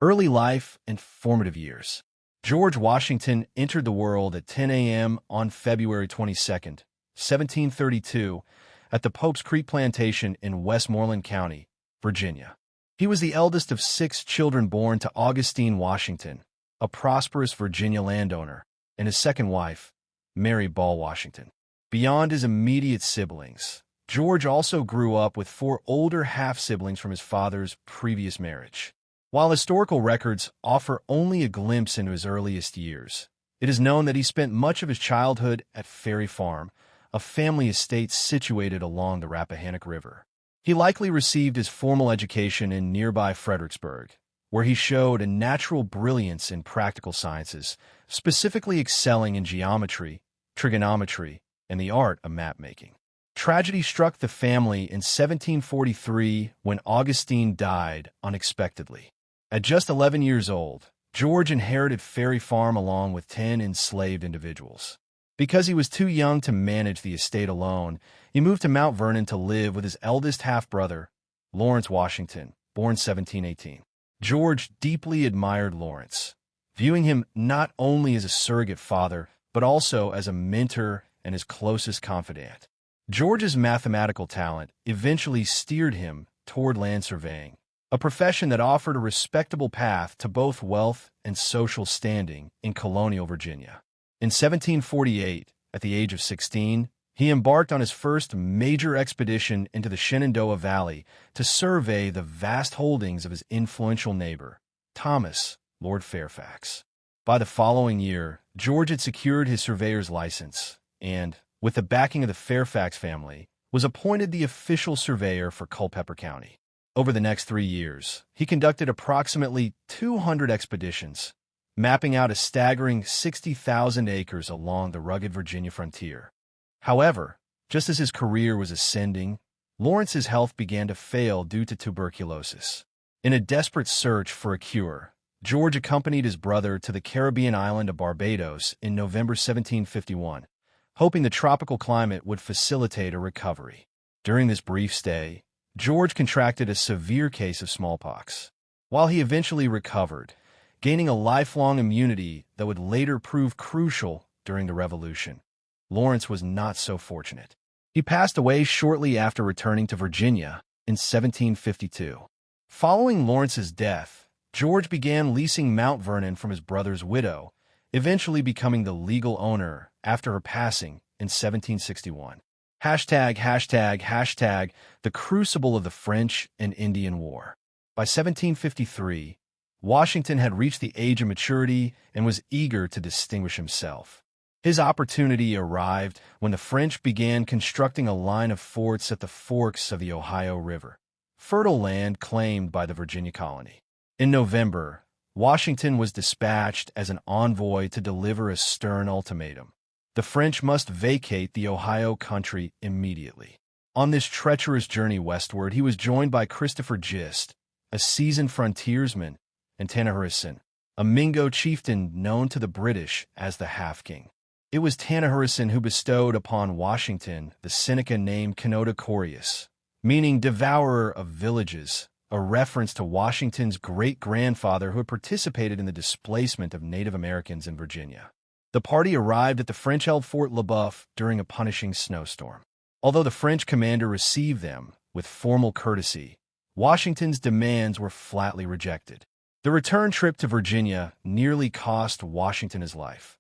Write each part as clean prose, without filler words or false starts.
Early life and formative years. George Washington entered the world at 10 a.m. on February 22, 1732, at the Pope's Creek Plantation in Westmoreland County, Virginia. He was the eldest of 6 children born to Augustine Washington, a prosperous Virginia landowner, and his second wife, Mary Ball Washington. Beyond his immediate siblings, George also grew up with 4 older half-siblings from his father's previous marriage. While historical records offer only a glimpse into his earliest years, it is known that he spent much of his childhood at Ferry Farm, a family estate situated along the Rappahannock River. He likely received his formal education in nearby Fredericksburg, where he showed a natural brilliance in practical sciences, specifically excelling in geometry, trigonometry, and the art of map-making. Tragedy struck the family in 1743 when Augustine died unexpectedly. At just 11 years old, George inherited Ferry Farm along with 10 enslaved individuals. Because he was too young to manage the estate alone, he moved to Mount Vernon to live with his eldest half-brother, Lawrence Washington, born 1718. George deeply admired Lawrence, viewing him not only as a surrogate father, but also as a mentor and his closest confidant. George's mathematical talent eventually steered him toward land surveying, a profession that offered a respectable path to both wealth and social standing in colonial Virginia. In 1748, at the age of 16, he embarked on his first major expedition into the Shenandoah Valley to survey the vast holdings of his influential neighbor, Thomas, Lord Fairfax. By the following year, George had secured his surveyor's license and, with the backing of the Fairfax family, was appointed the official surveyor for Culpeper County. Over the next 3 years, he conducted approximately 200 expeditions, mapping out a staggering 60,000 acres along the rugged Virginia frontier. However, just as his career was ascending, Lawrence's health began to fail due to tuberculosis. In a desperate search for a cure, George accompanied his brother to the Caribbean island of Barbados in November 1751, hoping the tropical climate would facilitate a recovery. During this brief stay, George contracted a severe case of smallpox. While he eventually recovered, gaining a lifelong immunity that would later prove crucial during the Revolution, Lawrence was not so fortunate. He passed away shortly after returning to Virginia in 1752. Following Lawrence's death, George began leasing Mount Vernon from his brother's widow, eventually becoming the legal owner after her passing in 1761. ###, the crucible of the French and Indian War. By 1753, Washington had reached the age of maturity and was eager to distinguish himself. His opportunity arrived when the French began constructing a line of forts at the forks of the Ohio River, fertile land claimed by the Virginia colony. In November, Washington was dispatched as an envoy to deliver a stern ultimatum. The French must vacate the Ohio country immediately. On this treacherous journey westward, he was joined by Christopher Gist, a seasoned frontiersman, and Tanaharisan, a Mingo chieftain known to the British as the Half-King. It was Tanaharisan who bestowed upon Washington the Seneca name Canota Corius, meaning devourer of villages, a reference to Washington's great-grandfather who had participated in the displacement of Native Americans in Virginia. The party arrived at the French-held Fort LeBoeuf during a punishing snowstorm. Although the French commander received them with formal courtesy, Washington's demands were flatly rejected. The return trip to Virginia nearly cost Washington his life.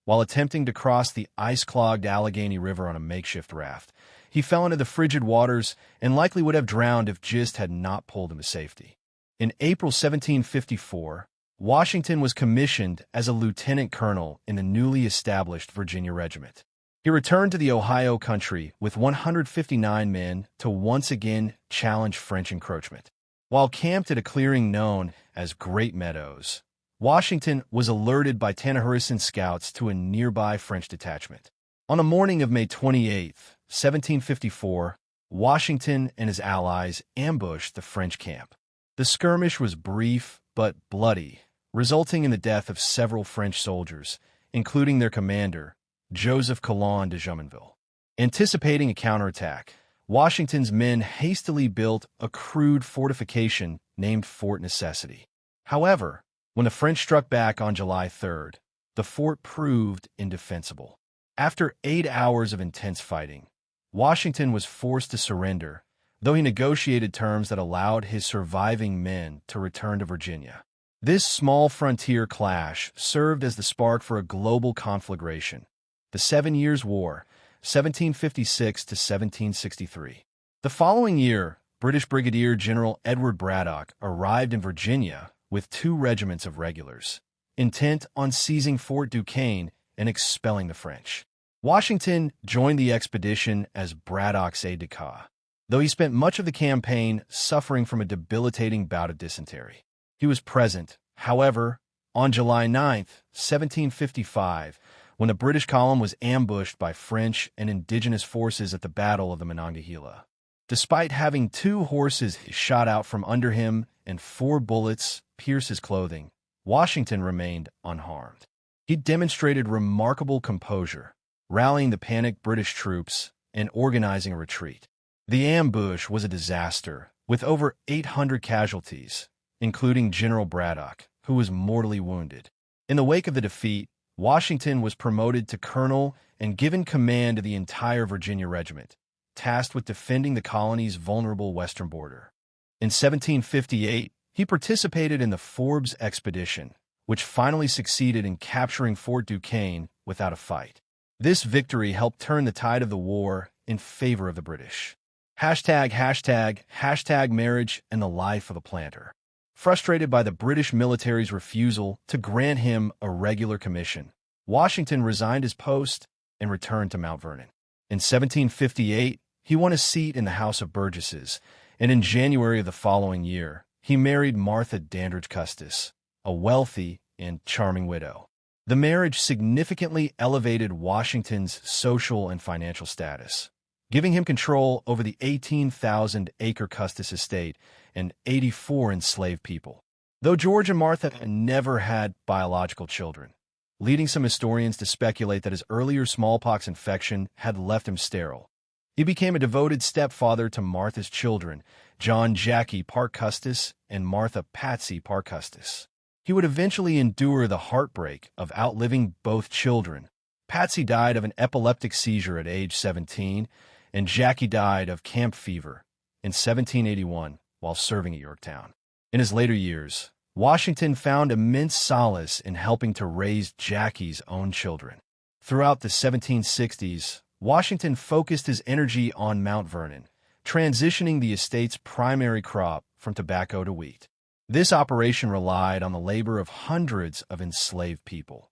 While attempting to cross the ice-clogged Allegheny River on a makeshift raft, he fell into the frigid waters and likely would have drowned if Gist had not pulled him to safety. In April 1754, Washington was commissioned as a lieutenant colonel in the newly established Virginia Regiment. He returned to the Ohio country with 159 men to once again challenge French encroachment. While camped at a clearing known as Great Meadows, Washington was alerted by Tanaharisan scouts to a nearby French detachment. On the morning of May 28, 1754, Washington and his allies ambushed the French camp. The skirmish was brief but bloody, resulting in the death of several French soldiers, including their commander, Joseph Coulon de Jumonville. Anticipating a counterattack, Washington's men hastily built a crude fortification named Fort Necessity. However, when the French struck back on July 3rd, the fort proved indefensible. After 8 hours of intense fighting, Washington was forced to surrender, though he negotiated terms that allowed his surviving men to return to Virginia. This small frontier clash served as the spark for a global conflagration, the 7 Years' War, 1756 to 1763. The following year, British Brigadier General Edward Braddock arrived in Virginia with 2 regiments of regulars, intent on seizing Fort Duquesne and expelling the French. Washington joined the expedition as Braddock's aide-de-camp, though he spent much of the campaign suffering from a debilitating bout of dysentery. He was present, however, on July 9, 1755, when the British column was ambushed by French and indigenous forces at the Battle of the Monongahela. Despite having 2 horses shot out from under him and 4 bullets pierce his clothing, Washington remained unharmed. He demonstrated remarkable composure, rallying the panicked British troops and organizing a retreat. The ambush was a disaster, with over 800 casualties, including General Braddock, who was mortally wounded. In the wake of the defeat, Washington was promoted to colonel and given command of the entire Virginia regiment, tasked with defending the colony's vulnerable western border. In 1758, he participated in the Forbes expedition, which finally succeeded in capturing Fort Duquesne without a fight. This victory helped turn the tide of the war in favor of the British. #### marriage and the life of a planter. Frustrated by the British military's refusal to grant him a regular commission, Washington resigned his post and returned to Mount Vernon. In 1758, he won a seat in the House of Burgesses, and in January of the following year, he married Martha Dandridge Custis, a wealthy and charming widow. The marriage significantly elevated Washington's social and financial status, giving him control over the 18,000-acre Custis estate and 84 enslaved people. Though George and Martha never had biological children, leading some historians to speculate that his earlier smallpox infection had left him sterile, he became a devoted stepfather to Martha's children, John Jackie Parke Custis and Martha Patsy Parke Custis. He would eventually endure the heartbreak of outliving both children. Patsy died of an epileptic seizure at age 17, and Jackie died of camp fever in 1781 while serving at Yorktown. In his later years, Washington found immense solace in helping to raise Jackie's own children. Throughout the 1760s, Washington focused his energy on Mount Vernon, transitioning the estate's primary crop from tobacco to wheat. This operation relied on the labor of hundreds of enslaved people.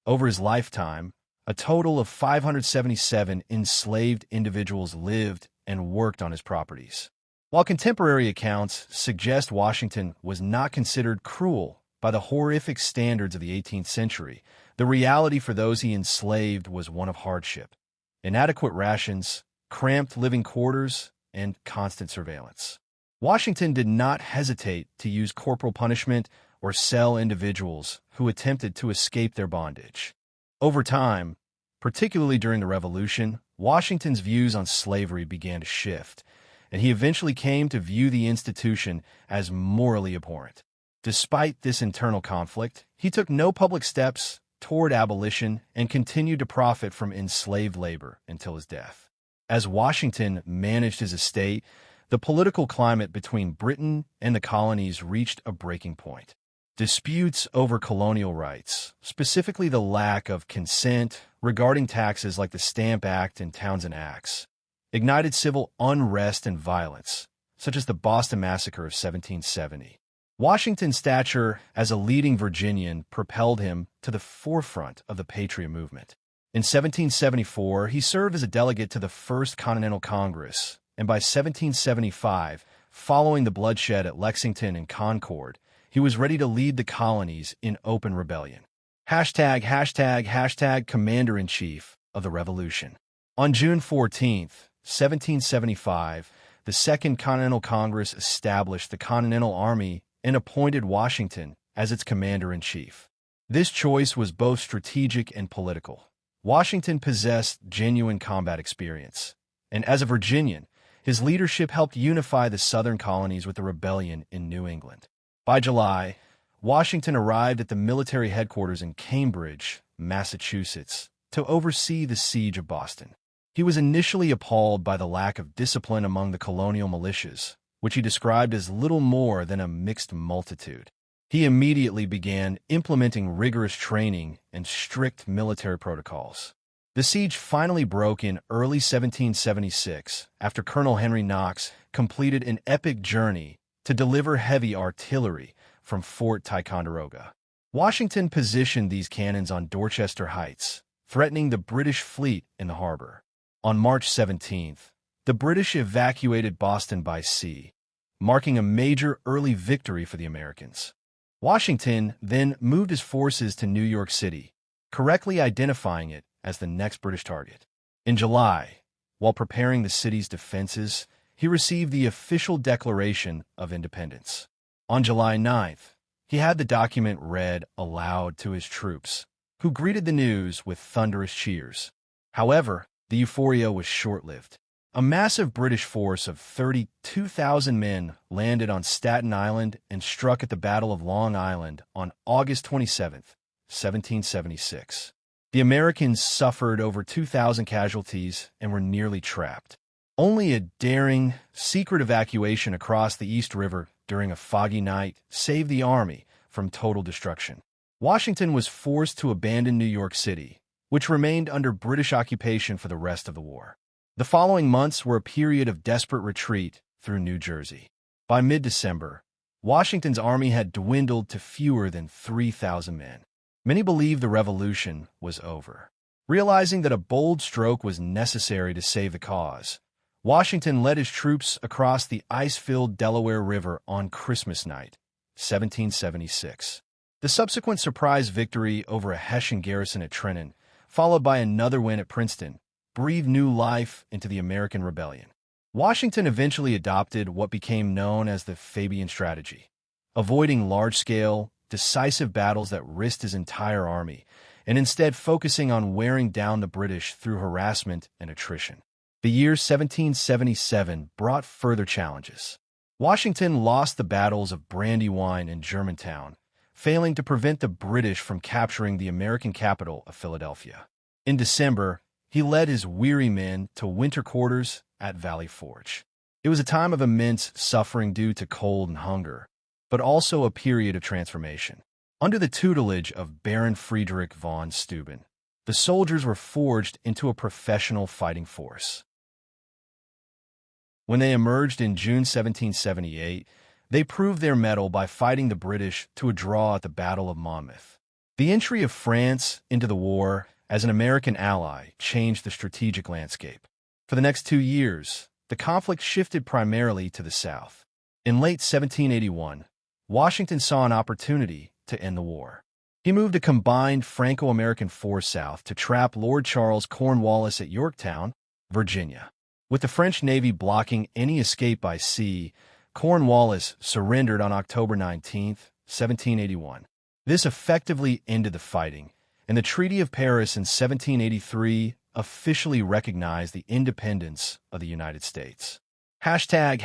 Over his lifetime, a total of 577 enslaved individuals lived and worked on his properties. While contemporary accounts suggest Washington was not considered cruel by the horrific standards of the 18th century, the reality for those he enslaved was one of hardship. Inadequate rations, cramped living quarters, and constant surveillance. Washington did not hesitate to use corporal punishment or sell individuals who attempted to escape their bondage. Over time, particularly during the Revolution, Washington's views on slavery began to shift, and he eventually came to view the institution as morally abhorrent. Despite this internal conflict, he took no public steps toward abolition and continued to profit from enslaved labor until his death. As Washington managed his estate, the political climate between Britain and the colonies reached a breaking point. Disputes over colonial rights, specifically the lack of consent regarding taxes like the Stamp Act and Townshend Acts, ignited civil unrest and violence, such as the Boston Massacre of 1770. Washington's stature as a leading Virginian propelled him to the forefront of the Patriot movement. In 1774, he served as a delegate to the First Continental Congress, and by 1775, following the bloodshed at Lexington and Concord, he was ready to lead the colonies in open rebellion. #### Commander-in-Chief of the Revolution. On June 14, 1775, the Second Continental Congress established the Continental Army and appointed Washington as its commander-in-chief. This choice was both strategic and political. Washington possessed genuine combat experience, and as a Virginian, his leadership helped unify the southern colonies with the rebellion in New England. By July, Washington arrived at the military headquarters in Cambridge, Massachusetts, to oversee the siege of Boston. He was initially appalled by the lack of discipline among the colonial militias, which he described as little more than a mixed multitude. He immediately began implementing rigorous training and strict military protocols. The siege finally broke in early 1776 after Colonel Henry Knox completed an epic journey to deliver heavy artillery from Fort Ticonderoga. Washington positioned these cannons on Dorchester Heights, threatening the British fleet in the harbor. On March 17th, the British evacuated Boston by sea, marking a major early victory for the Americans. Washington then moved his forces to New York City, correctly identifying it as the next British target. In July, while preparing the city's defenses, he received the official Declaration of Independence. On July 9th, he had the document read aloud to his troops, who greeted the news with thunderous cheers. However, the euphoria was short-lived. A massive British force of 32,000 men landed on Staten Island and struck at the Battle of Long Island on August 27, 1776. The Americans suffered over 2,000 casualties and were nearly trapped. Only a daring, secret evacuation across the East River during a foggy night saved the army from total destruction. Washington was forced to abandon New York City, which remained under British occupation for the rest of the war. The following months were a period of desperate retreat through New Jersey. By mid-December, Washington's army had dwindled to fewer than 3,000 men. Many believed the revolution was over. Realizing that a bold stroke was necessary to save the cause, Washington led his troops across the ice-filled Delaware River on Christmas night, 1776. The subsequent surprise victory over a Hessian garrison at Trenton, followed by another win at Princeton, breathed new life into the American Rebellion. Washington eventually adopted what became known as the Fabian strategy, avoiding large-scale, decisive battles that risked his entire army, and instead focusing on wearing down the British through harassment and attrition. The year 1777 brought further challenges. Washington lost the battles of Brandywine and Germantown, failing to prevent the British from capturing the American capital of Philadelphia. In December, he led his weary men to winter quarters at Valley Forge. It was a time of immense suffering due to cold and hunger, but also a period of transformation. Under the tutelage of Baron Friedrich von Steuben, the soldiers were forged into a professional fighting force. When they emerged in June 1778, they proved their mettle by fighting the British to a draw at the Battle of Monmouth. The entry of France into the war as an American ally changed the strategic landscape. For the next 2 years, the conflict shifted primarily to the south. In late 1781, Washington saw an opportunity to end the war. He moved a combined Franco-American force south to trap Lord Charles Cornwallis at Yorktown, Virginia. With the French Navy blocking any escape by sea, Cornwallis surrendered on October 19, 1781. This effectively ended the fighting, and the Treaty of Paris in 1783 officially recognized the independence of the United States. #, a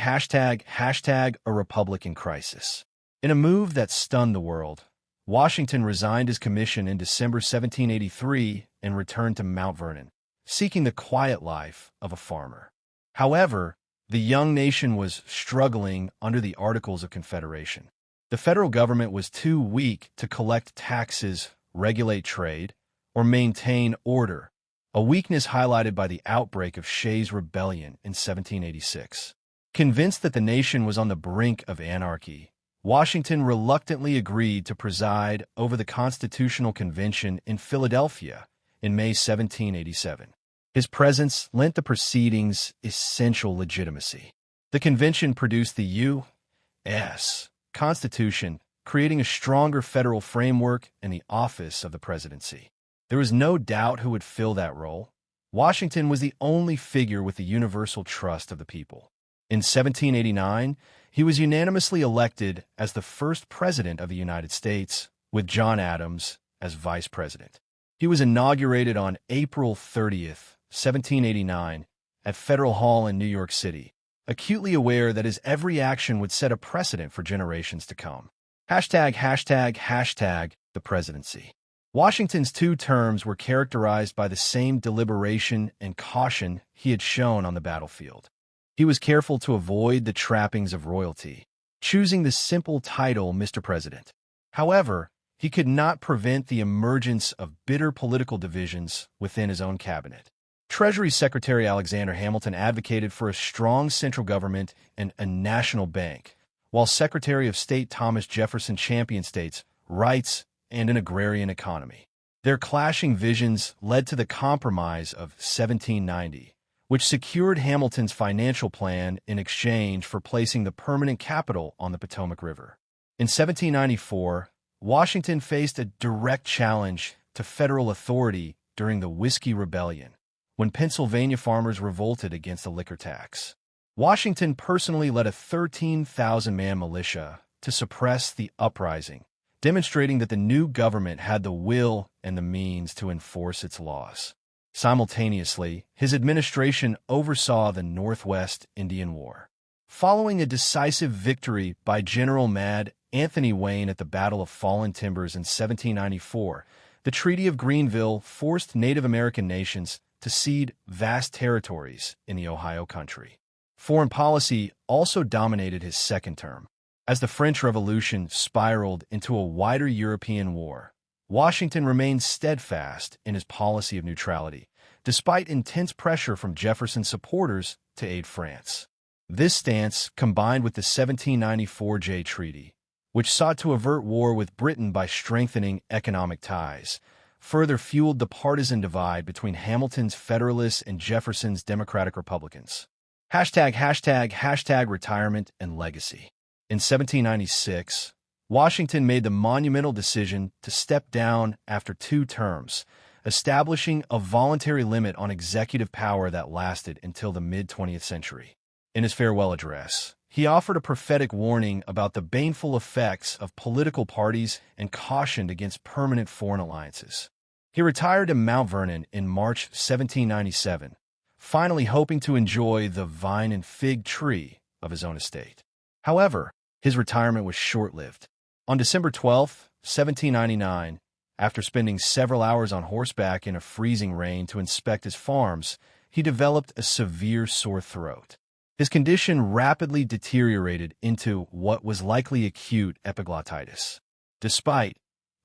republic in crisis. In a move that stunned the world, Washington resigned his commission in December 1783 and returned to Mount Vernon, seeking the quiet life of a farmer. However, the young nation was struggling under the Articles of Confederation. The federal government was too weak to collect taxes, regulate trade, or maintain order, a weakness highlighted by the outbreak of Shays' Rebellion in 1786. Convinced that the nation was on the brink of anarchy, Washington reluctantly agreed to preside over the Constitutional Convention in Philadelphia in May 1787. His presence lent the proceedings essential legitimacy. The convention produced the U.S. Constitution, creating a stronger federal framework and the office of the presidency. There was no doubt who would fill that role. Washington was the only figure with the universal trust of the people. In 1789, he was unanimously elected as the first president of the United States, with John Adams as vice president. He was inaugurated on April 30th, 1789, at Federal Hall in New York City, acutely aware that his every action would set a precedent for generations to come. Hashtag the presidency. Washington's 2 terms were characterized by the same deliberation and caution he had shown on the battlefield. He was careful to avoid the trappings of royalty, choosing the simple title Mr. President. However, he could not prevent the emergence of bitter political divisions within his own cabinet. Treasury Secretary Alexander Hamilton advocated for a strong central government and a national bank, while Secretary of State Thomas Jefferson championed states' rights and an agrarian economy. Their clashing visions led to the Compromise of 1790, which secured Hamilton's financial plan in exchange for placing the permanent capital on the Potomac River. In 1794, Washington faced a direct challenge to federal authority during the Whiskey Rebellion, when Pennsylvania farmers revolted against the liquor tax. Washington personally led a 13,000-man militia to suppress the uprising, demonstrating that the new government had the will and the means to enforce its laws. Simultaneously, his administration oversaw the Northwest Indian War. Following a decisive victory by General Mad Anthony Wayne at the Battle of Fallen Timbers in 1794, the Treaty of Greenville forced Native American nations to cede vast territories in the Ohio Country. Foreign policy also dominated his second term. As the French Revolution spiraled into a wider European war, Washington remained steadfast in his policy of neutrality, despite intense pressure from Jefferson's supporters to aid France. This stance, combined with the 1794 Jay Treaty, which sought to avert war with Britain by strengthening economic ties, further fueled the partisan divide between Hamilton's Federalists and Jefferson's Democratic Republicans. Hashtag retirement and legacy. In 1796, Washington made the monumental decision to step down after 2 terms, establishing a voluntary limit on executive power that lasted until the mid-20th century. In his farewell address, he offered a prophetic warning about the baneful effects of political parties and cautioned against permanent foreign alliances. He retired to Mount Vernon in March 1797, finally hoping to enjoy the vine and fig tree of his own estate. However, his retirement was short-lived. On December 12, 1799, after spending several hours on horseback in a freezing rain to inspect his farms, he developed a severe sore throat. His condition rapidly deteriorated into what was likely acute epiglottitis. Despite,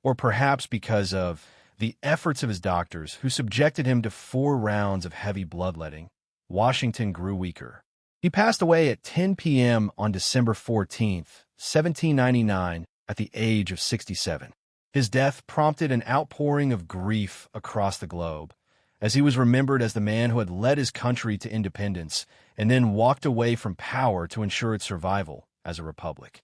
or perhaps because of, the efforts of his doctors, who subjected him to 4 rounds of heavy bloodletting, Washington grew weaker. He passed away at 10 p.m. on December 14, 1799, at the age of 67. His death prompted an outpouring of grief across the globe, as he was remembered as the man who had led his country to independence and then walked away from power to ensure its survival as a republic.